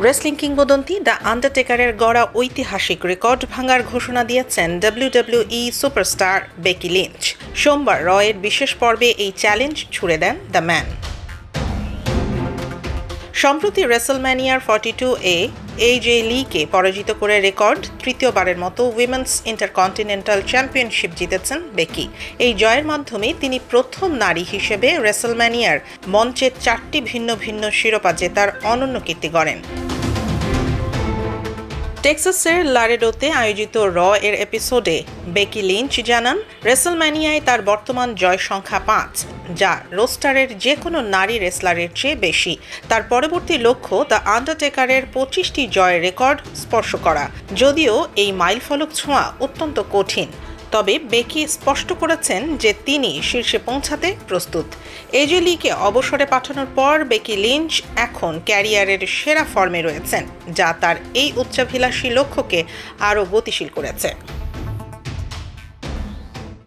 Wrestling কিংবদন্তি the আন্ডারটেকারের গড়া ঐতিহাসিক রেকর্ড ভাঙার ঘোষণা দিয়েছেন ডাব্লিউডাব্লিউই সুপারস্টার বেকি লিঞ্চ। সোমবার রয়ের বিশেষ পর্বে এই চ্যালেঞ্জ ছুড়ে দেন দ্য ম্যান। সম্প্রতি রেসলম্যানিয়ার 42-এ এজে লিকে পরাজিত করে রেকর্ড তৃতীয়বারের মতো উইমেন্স ইন্টারকন্টিনেন্টাল চ্যাম্পিয়নশিপ জিতেছেন বেকি। এই জয়ের মাধ্যমে তিনি প্রথম নারী হিসেবে রেসলম্যানিয়ার মঞ্চে 4টি ভিন্ন ভিন্ন শিরোপা জেতার অনন্য কীর্তি গড়েন। টেক্সাসের লারেডোতে আয়োজিত র এর এপিসোডে বেকি লিঞ্চ জানান, রেসলম্যানিয়ায় তার বর্তমান জয় সংখ্যা 5, যা রোস্টারের যে কোনো নারী রেসলারের চেয়ে বেশি। তার পরবর্তী লক্ষ্য দ্য আন্ডারটেকারের 25টি জয়ের রেকর্ড স্পর্শ করা। যদিও এই মাইলফলক ছোঁয়া অত্যন্ত কঠিন, তবে বেকি স্পষ্ট করেছেন যে তিনি শীর্ষে পৌঁছাতে প্রস্তুত। এজে লিকে অবসরে পাঠানোর পর বেকি লিঞ্চ এখন ক্যারিয়ারের সেরা ফর্মে রয়েছেন, যা তার এই উচ্চাভিলাষী লক্ষ্যকে আরও গতিশীল করেছে।